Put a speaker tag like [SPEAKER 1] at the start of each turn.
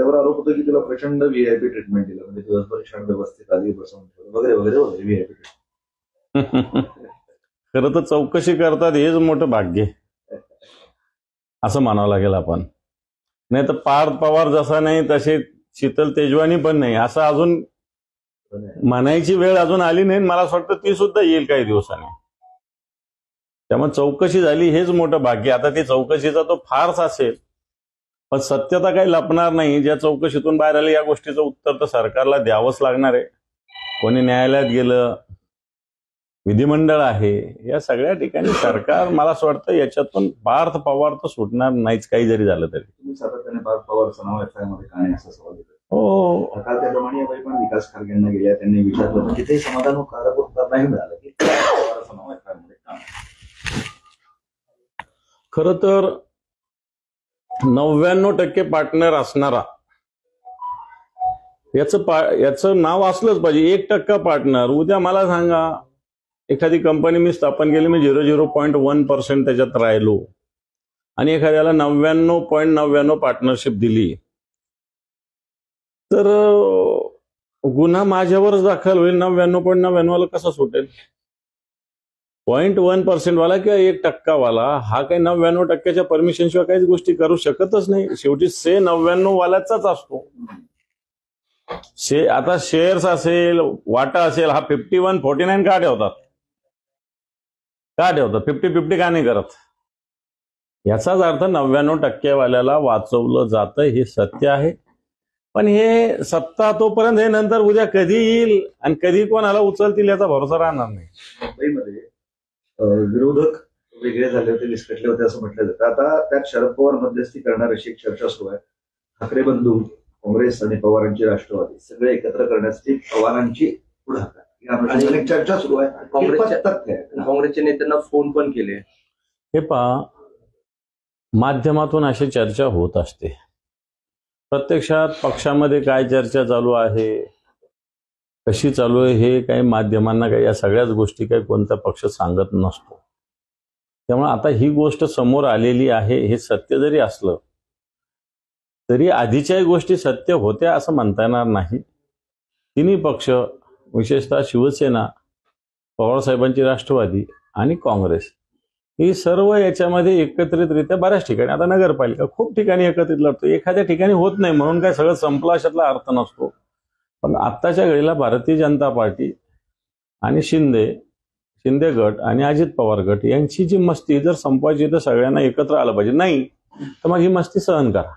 [SPEAKER 1] त्याच्यावर आरोप होतो की तुला प्रचंड व्हीआयपी ट्रीटमेंट दिलं, म्हणजे दिवसभर क्षण व्यवस्थित आधी बसवून वगैरे वगैरे वगैरे व्हीआयपी ट्रीटमेंट.
[SPEAKER 2] खरं तर चौकशी करतात हेच मोठं भाग्य असं म्हणावं लागेल आपण. नाही तर पार्थ पवार जसा नाही तसे शीतल तेजवानी पण नाही असं अजून म्हणायची वेळ अजून आली नाही. मला असं वाटतं ती सुद्धा येईल काही दिवसांनी. त्यामुळे चौकशी झाली हेच मोठं भाग्य. आता ती चौकशीचा तो फार्स असेल पण सत्यता काही लपणार नाही. ज्या चौकशीतून बाहेर आले या गोष्टीचं उत्तर तर सरकारला द्यावंच लागणार आहे. कोणी न्यायालयात गेलं, विधिमंडळ आहे, या सगळ्या ठिकाणी सरकार मला असं वाटतं याच्यातून पार्थ पवार तर सुटणार नाहीच काही जरी झालं तरी.
[SPEAKER 1] तुम्ही सातत्याने पार्थ पवारचं नाव मध्ये का नाही असं सवाल देतो.
[SPEAKER 2] हो,
[SPEAKER 1] काल त्या दमाणीबाई पण विकास खारगेंना गेल्या, त्यांनी विचारलं तिथे समाधान नाही मिळालं की पवाराचं नाव मध्ये का.
[SPEAKER 2] खरं तर 99% पार्टनर असणारा याचं नाव असलंच पाहिजे. 1% पार्टनर. उद्या मला सांगा एखादी कंपनी मी स्थापन केली, मी 0.1% त्याच्यात राहिलो आणि एखाद्याला 99.99 पार्टनरशिप दिली तर गुन्हा माझ्यावरच दाखल होईल. 99.99 कसा सुटेल? 0.1% वाला किंवा 1% वाला हा काही 99%च्या परमिशन शिवाय काहीच गोष्टी करू शकतच नाही. शेवटी 99 वाल्याचाच असतो. आता शेअर्स असेल, वाटा असेल, हा 51-49 का ठेवतात? 50-50 का नाही करत? याचाच अर्थ 99% वाल्याला वाचवलं जातं हे सत्य आहे. पण हे सत्ता तोपर्यंत हे नंतर उद्या कधी येईल आणि कधी कोणाला उचलतील याचा भरोसा राहणार नाही.
[SPEAKER 1] मुंबईमध्ये विरोधक वेगळे झाले होते, विस्कटले होते असं म्हटलं जातं. आता त्यात शरद पवार मध्यस्थी करणार अशी एक चर्चा सुरू आहे. ठाकरे बंधू, काँग्रेस आणि पवारांची राष्ट्रवादी सगळे एकत्र करण्यासाठी पवारांची पुढाकार अनेक चर्चा सुरू आहे.
[SPEAKER 3] काँग्रेसच्या नेत्यांना फोन पण केले.
[SPEAKER 2] हे पहा, माध्यमातून अशी चर्चा होत असते. प्रत्यक्षात पक्षामध्ये काय चर्चा चालू आहे, कशी चालू आहे, हे काही माध्यमांना काही या सगळ्याच गोष्टी काही कोणता पक्ष सांगत नसतो. त्यामुळे आता ही गोष्ट समोर आलेली आहे. हे सत्य जरी असलं तरी आधीच्याही गोष्टी सत्य होत्या असं म्हणता येणार नाही. तिन्ही पक्ष, विशेषतः शिवसेना, पवारसाहेबांची राष्ट्रवादी आणि काँग्रेस, ही सर्व याच्यामध्ये एकत्रितरित्या बऱ्याच ठिकाणी, आता नगरपालिका खूप ठिकाणी एकत्रित लढतो. एखाद्या ठिकाणी होत नाही म्हणून काय सगळं संपलं अशातला अर्थ नसतो. पण आत्ताच्या घडीला भारतीय जनता पार्टी आणि शिंदे गट आणि अजित पवार गट यांची जी मस्ती जर संपवायची तर सगळ्यांना एकत्र आलं पाहिजे. नाही तर मग ही मस्ती सहन करा.